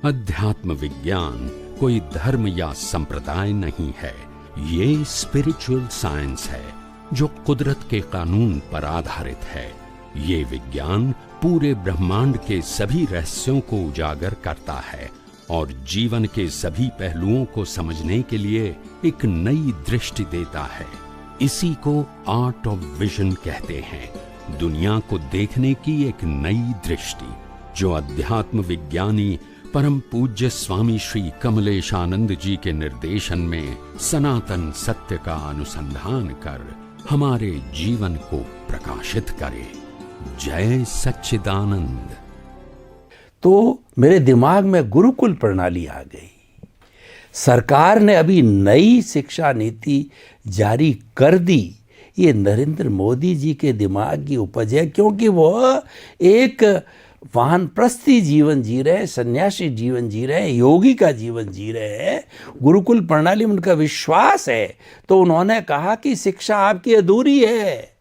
अध्यात्म विज्ञान कोई धर्म या संप्रदाय नहीं है, ये स्पिरिचुअल साइंस है जो कुदरत के कानून पर आधारित है। ये विज्ञान पूरे ब्रह्मांड के सभी रहस्यों को उजागर करता है और जीवन के सभी पहलुओं को समझने के लिए एक नई दृष्टि देता है। इसी को आर्ट ऑफ विजन कहते हैं, दुनिया को देखने की एक नई दृष्टि, जो अध्यात्म विज्ञानी परम पूज्य स्वामी श्री कमलेशानंद जी के निर्देशन में सनातन सत्य का अनुसंधान कर हमारे जीवन को प्रकाशित करे। जय सच्चिदानंद। तो मेरे दिमाग में गुरुकुल प्रणाली आ गई। सरकार ने अभी नई शिक्षा नीति जारी कर दी। ये नरेंद्र मोदी जी के दिमाग की उपज है, क्योंकि वो एक वानप्रस्थी जीवन जी रहे, सन्यासी जीवन जी रहे, योगी का जीवन जी रहे हैं। गुरुकुल प्रणाली में उनका विश्वास है, तो उन्होंने कहा कि शिक्षा आपकी अधूरी है,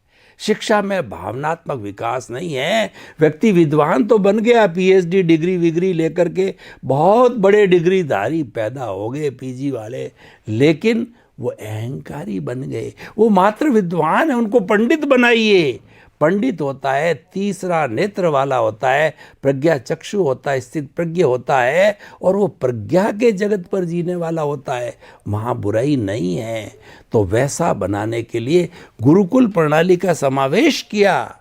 शिक्षा में भावनात्मक विकास नहीं है। व्यक्ति विद्वान तो बन गया, पीएचडी डिग्री विग्री लेकर के बहुत बड़े डिग्रीधारी पैदा हो गए, पीजी वाले, लेकिन वो अहंकारी बन गए। वो मात्र विद्वान है, उनको पंडित बनाइए। पंडित होता है तीसरा नेत्र वाला होता है, प्रज्ञा चक्षु होता है, स्थित प्रज्ञ होता है, और वो प्रज्ञा के जगत पर जीने वाला होता है। वहाँ बुराई नहीं है। तो वैसा बनाने के लिए गुरुकुल प्रणाली का समावेश किया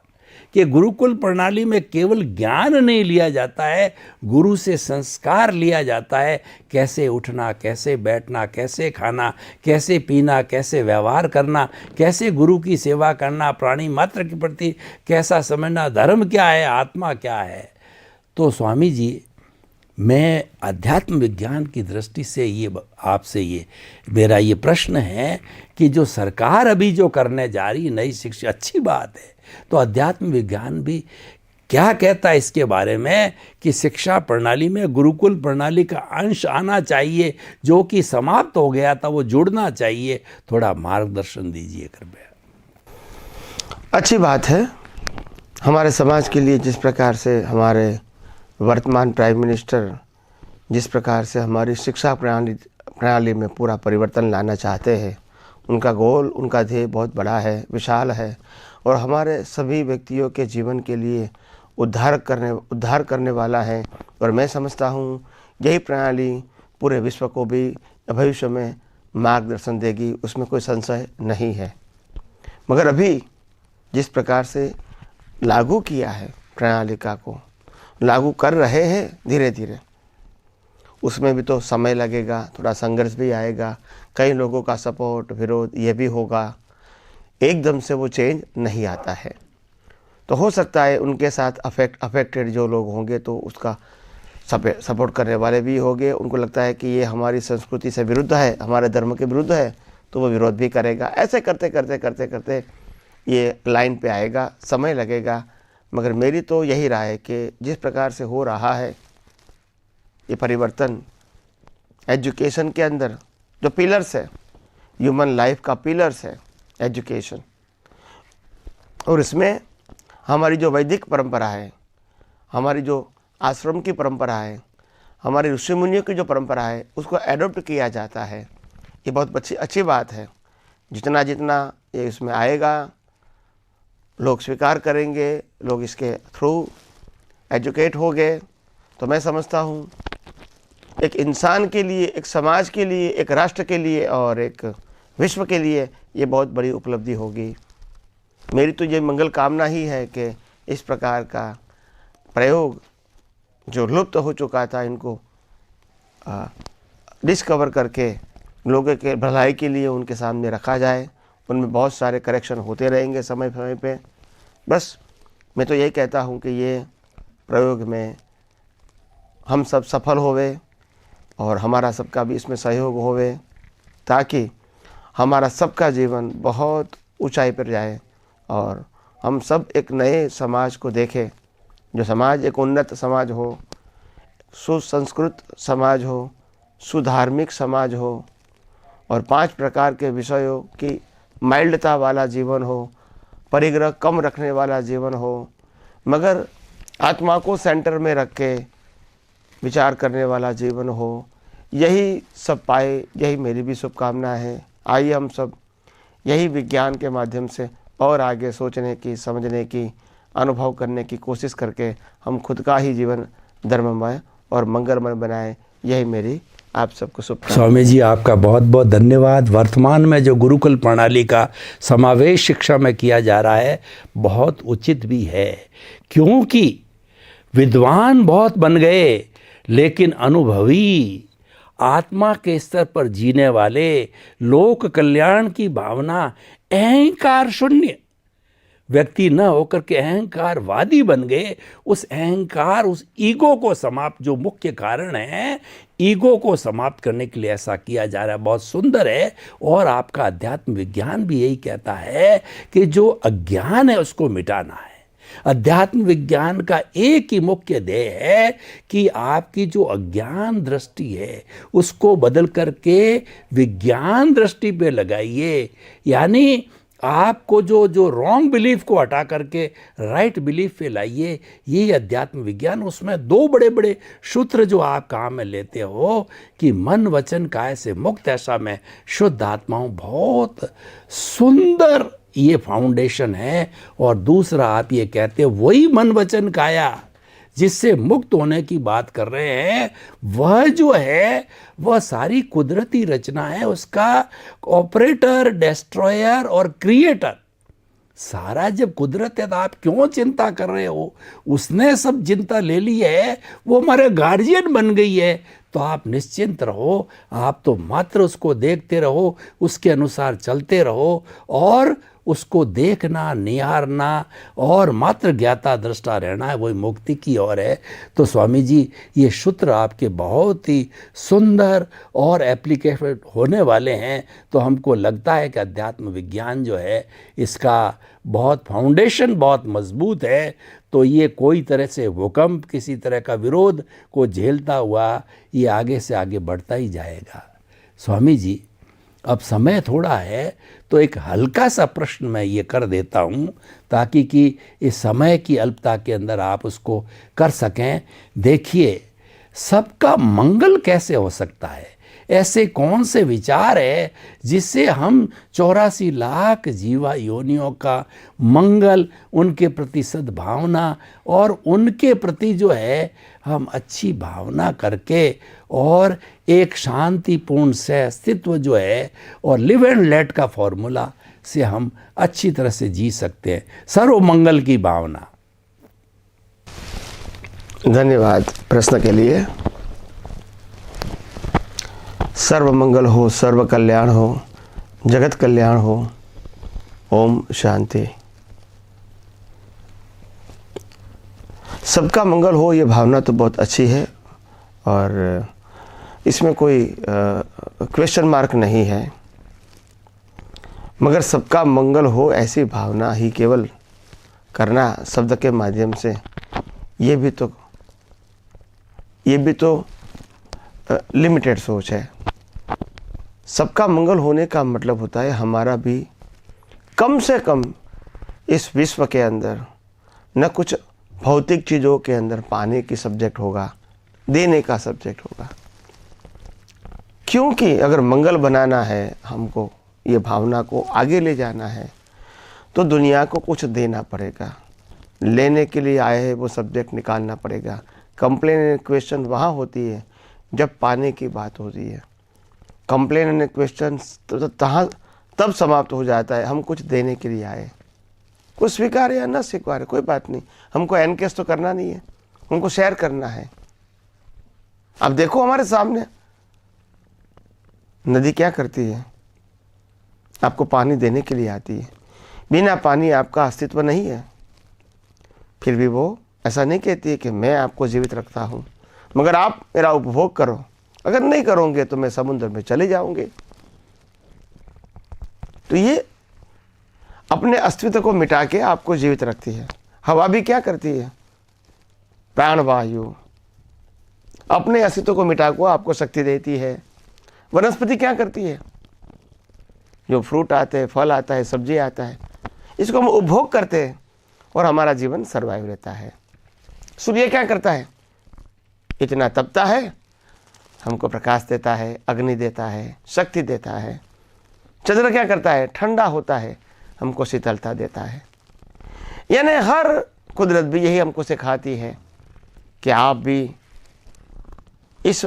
कि गुरुकुल प्रणाली में केवल ज्ञान नहीं लिया जाता है, गुरु से संस्कार लिया जाता है। कैसे उठना, कैसे बैठना, कैसे खाना, कैसे पीना, कैसे व्यवहार करना, कैसे गुरु की सेवा करना, प्राणी मात्र के प्रति कैसा समझना, धर्म क्या है, आत्मा क्या है। तो स्वामी जी, मैं अध्यात्म विज्ञान की दृष्टि से ये आपसे ये मेरा ये प्रश्न है कि जो सरकार अभी जो करने जा रही नई शिक्षा, अच्छी बात है, तो अध्यात्म विज्ञान भी क्या कहता है इसके बारे में कि शिक्षा प्रणाली में गुरुकुल प्रणाली का अंश आना चाहिए, जो कि समाप्त हो गया था, वो जुड़ना चाहिए। थोड़ा मार्गदर्शन दीजिए कृपया। अच्छी बात है। हमारे समाज के लिए जिस प्रकार से हमारे वर्तमान प्राइम मिनिस्टर जिस प्रकार से हमारी शिक्षा प्रणाली में पूरा परिवर्तन लाना चाहते हैं, उनका गोल, उनका ध्येय बहुत बड़ा है, विशाल है, और हमारे सभी व्यक्तियों के जीवन के लिए उद्धार करने वाला है। और मैं समझता हूँ यही प्रणाली पूरे विश्व को भी भविष्य में मार्गदर्शन देगी, उसमें कोई संशय नहीं है। मगर अभी जिस प्रकार से लागू किया है प्रणालिका को, लागू कर रहे हैं धीरे धीरे, उसमें भी तो समय लगेगा, थोड़ा संघर्ष भी आएगा, कई लोगों का सपोर्ट विरोध ये भी होगा। एकदम से वो चेंज नहीं आता है। तो हो सकता है उनके साथ अफेक्टेड जो लोग होंगे तो उसका सपोर्ट करने वाले भी होंगे। उनको लगता है कि ये हमारी संस्कृति से विरुद्ध है, हमारे धर्म के विरुद्ध है, तो वो विरोध भी करेगा। ऐसे करते करते करते करते ये लाइन पे आएगा, समय लगेगा। मगर मेरी तो यही राय है कि जिस प्रकार से हो रहा है ये परिवर्तन, एजुकेशन के अंदर जो पिलर्स है, ह्यूमन लाइफ का पिलर्स है एजुकेशन, और इसमें हमारी जो वैदिक परंपरा है, हमारी जो आश्रम की परंपरा है, हमारी ऋषि मुनियों की जो परंपरा है, उसको एडॉप्ट किया जाता है। ये बहुत अच्छी बात है। जितना जितना ये इसमें आएगा, लोग स्वीकार करेंगे, लोग इसके थ्रू एजुकेट हो गए, तो मैं समझता हूँ एक इंसान के लिए, एक समाज के लिए, एक राष्ट्र के लिए और एक विश्व के लिए ये बहुत बड़ी उपलब्धि होगी। मेरी तो ये मंगल कामना ही है कि इस प्रकार का प्रयोग जो लुप्त हो चुका था, इनको डिस्कवर करके लोगों के भलाई के लिए उनके सामने रखा जाए। उनमें बहुत सारे करेक्शन होते रहेंगे समय समय पे। बस मैं तो यही कहता हूँ कि ये प्रयोग में हम सब सफल होवे और हमारा सबका भी इसमें सहयोग होवे, ताकि हमारा सबका जीवन बहुत ऊंचाई पर जाए और हम सब एक नए समाज को देखें, जो समाज एक उन्नत समाज हो, सुसंस्कृत समाज हो, सुधार्मिक समाज हो, और 5 प्रकार के विषयों की माइल्डता वाला जीवन हो, परिग्रह कम रखने वाला जीवन हो, मगर आत्मा को सेंटर में रख के विचार करने वाला जीवन हो, यही सब पाए, यही मेरी भी शुभकामना है। आइए हम सब यही विज्ञान के माध्यम से और आगे सोचने की, समझने की, अनुभव करने की कोशिश करके हम खुद का ही जीवन धर्ममय और मंगलमय बनाएं। यही मेरी आप सबको शुभकामना। स्वामी जी, आपका बहुत बहुत धन्यवाद। वर्तमान में जो गुरुकुल प्रणाली का समावेश शिक्षा में किया जा रहा है बहुत उचित भी है, क्योंकि विद्वान बहुत बन गए लेकिन अनुभवी, आत्मा के स्तर पर जीने वाले, लोक कल्याण की भावना, अहंकार शून्य व्यक्ति न होकर के अहंकारवादी बन गए। उस अहंकार, उस ईगो को समाप्त, जो मुख्य कारण है, ईगो को समाप्त करने के लिए ऐसा किया जा रहा है। बहुत सुंदर है। और आपका अध्यात्म विज्ञान भी यही कहता है कि जो अज्ञान है उसको मिटाना है। अध्यात्म विज्ञान का एक ही मुख्य ध्येय है कि आपकी जो अज्ञान दृष्टि है उसको बदल करके विज्ञान दृष्टि पे लगाइए। यानी आपको जो रॉन्ग बिलीफ को हटा करके राइट बिलीफ पे लाइए। यही अध्यात्म विज्ञान। उसमें 2 बड़े बड़े सूत्र जो आप काम में लेते हो कि मन वचन काय से मुक्त, ऐसा मैं शुद्ध आत्माओं, बहुत सुंदर ये फाउंडेशन है। और दूसरा आप ये कहते हो वही मन वचन काया जिससे मुक्त होने की बात कर रहे हैं, वह जो है वह सारी कुदरती रचना है, उसका ऑपरेटर, डिस्ट्रॉयर और क्रिएटर सारा जब कुदरत है तो आप क्यों चिंता कर रहे हो? उसने सब चिंता ले ली है, वो हमारे गार्जियन बन गई है। तो आप निश्चिंत रहो, आप तो मात्र उसको देखते रहो, उसके अनुसार चलते रहो और उसको देखना, निहारना और मात्र ज्ञाता दृष्टा रहना है, वही मुक्ति की ओर है। तो स्वामी जी, ये सूत्र आपके बहुत ही सुंदर और एप्लीकेबल होने वाले हैं। तो हमको लगता है कि अध्यात्म विज्ञान जो है इसका बहुत फाउंडेशन बहुत मजबूत है। तो ये कोई तरह से भूकंप, किसी तरह का विरोध को झेलता हुआ ये आगे से आगे बढ़ता ही जाएगा। स्वामी जी, अब समय थोड़ा है तो एक हल्का सा प्रश्न मैं ये कर देता हूँ ताकि कि इस समय की अल्पता के अंदर आप उसको कर सकें। देखिए, सबका मंगल कैसे हो सकता है? ऐसे कौन से विचार है जिससे हम 84 लाख जीवा योनियों का मंगल, उनके प्रति सद्भावना और उनके प्रति जो है हम अच्छी भावना करके और एक शांतिपूर्ण से अस्तित्व जो है और लिव एंड लेट का फॉर्मूला से हम अच्छी तरह से जी सकते हैं, सर्व मंगल की भावना। धन्यवाद प्रश्न के लिए। सर्व मंगल हो, सर्व कल्याण हो, जगत कल्याण हो। ओम शांति। सबका मंगल हो, ये भावना तो बहुत अच्छी है और इसमें कोई क्वेश्चन मार्क नहीं है, मगर सबका मंगल हो ऐसी भावना ही केवल करना शब्द के माध्यम से, ये भी तो लिमिटेड सोच है। सबका मंगल होने का मतलब होता है हमारा भी कम से कम इस विश्व के अंदर न कुछ भौतिक चीज़ों के अंदर पाने की सब्जेक्ट होगा, देने का सब्जेक्ट होगा। क्योंकि अगर मंगल बनाना है, हमको ये भावना को आगे ले जाना है, तो दुनिया को कुछ देना पड़ेगा। लेने के लिए आए हैं वो सब्जेक्ट निकालना पड़ेगा। कंप्लेन एंड क्वेश्चन वहाँ होती है जब पाने की बात होती है। कंप्लेन एंड क्वेश्चन तब समाप्त हो जाता है हम कुछ देने के लिए आए। कुछ स्वीकार या न स्वीकार कोई बात नहीं, हमको एनकेस तो करना नहीं है, हमको शेयर करना है। अब देखो हमारे सामने नदी क्या करती है, आपको पानी देने के लिए आती है। बिना पानी आपका अस्तित्व नहीं है, फिर भी वो ऐसा नहीं कहती है कि मैं आपको जीवित रखता हूँ, मगर आप मेरा उपभोग करो, अगर नहीं करोगे तो मैं समुद्र में चले जाऊंगे। तो ये अपने अस्तित्व को मिटा के आपको जीवित रखती है। हवा भी क्या करती है, प्राणवायु अपने अस्तित्व को मिटा को आपको शक्ति देती है। वनस्पति क्या करती है, जो फ्रूट आते हैं, फल आता है, सब्जी आता है, इसको हम उपभोग करते हैं और हमारा जीवन सर्वाइव रहता है। सूर्य क्या करता है, इतना तपता है, हमको प्रकाश देता है, अग्नि देता है, शक्ति देता है। चंद्र क्या करता है? ठंडा होता है, हमको शीतलता देता है। यानी हर कुदरत भी यही हमको सिखाती है कि आप भी इस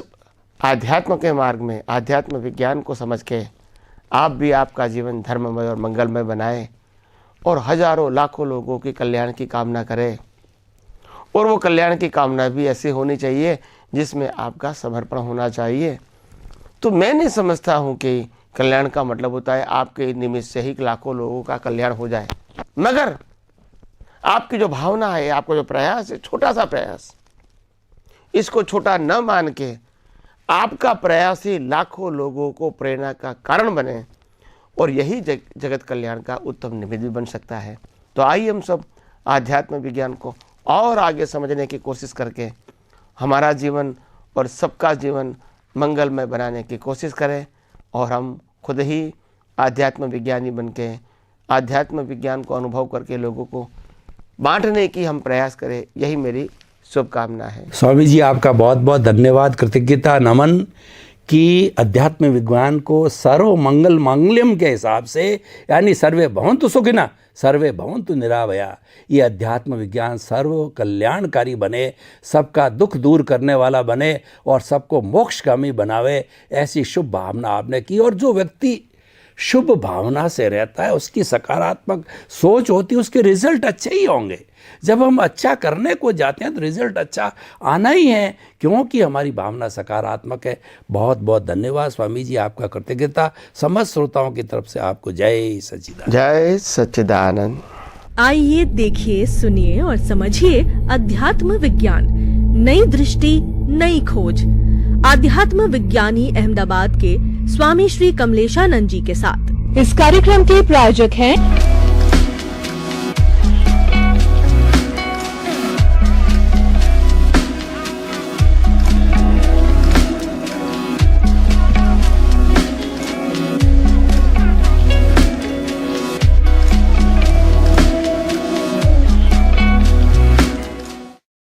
आध्यात्म के मार्ग में, आध्यात्म विज्ञान को समझ के आप भी आपका जीवन धर्ममय और मंगलमय बनाएं और हजारों लाखों लोगों की कल्याण की कामना करें। और वो कल्याण की कामना भी ऐसी होनी चाहिए जिसमें आपका समर्पण होना चाहिए। तो मैं नहीं समझता हूँ कि कल्याण का मतलब होता है आपके निमित्त से ही लाखों लोगों का कल्याण हो जाए, मगर आपकी जो भावना है, आपका जो प्रयास है, छोटा सा प्रयास, इसको छोटा न मान के आपका प्रयास ही लाखों लोगों को प्रेरणा का कारण बने और यही जगत कल्याण का उत्तम निमित्त भी बन सकता है। तो आइए हम सब आध्यात्म विज्ञान को और आगे समझने की कोशिश करके हमारा जीवन और सबका जीवन मंगलमय बनाने की कोशिश करें और हम खुद ही आध्यात्म विज्ञानी बन के आध्यात्म विज्ञान को अनुभव करके लोगों को बांटने की हम प्रयास करें। यही मेरी शुभकामना है। स्वामी जी, आपका बहुत बहुत धन्यवाद, कृतज्ञता, नमन कि अध्यात्म विज्ञान को सर्व मंगल मांगल्यम के हिसाब से, यानी सर्वे भवन्तु सुखिनः सर्वे भवन्तु निरामया, ये अध्यात्म विज्ञान सर्व कल्याणकारी बने, सबका दुख दूर करने वाला बने और सबको मोक्षगामी बनावे, ऐसी शुभ भावना आपने की। और जो व्यक्ति शुभ भावना से रहता है, उसकी सकारात्मक सोच होती है, उसके रिजल्ट अच्छे ही होंगे। जब हम अच्छा करने को जाते हैं तो रिजल्ट अच्छा आना ही है, क्योंकि हमारी भावना सकारात्मक है। बहुत बहुत धन्यवाद स्वामी जी, आपका कृतज्ञता। समस्त श्रोताओं की तरफ से आपको जय सच्चिदानंद। जय सच्चिदानंद। आइए देखिए, सुनिए और समझिए अध्यात्म विज्ञान, नई दृष्टि, नई खोज। आध्यात्म विज्ञानी अहमदाबाद के स्वामी श्री कमलेशानंद जी के साथ। इस कार्यक्रम के प्रायोजक हैं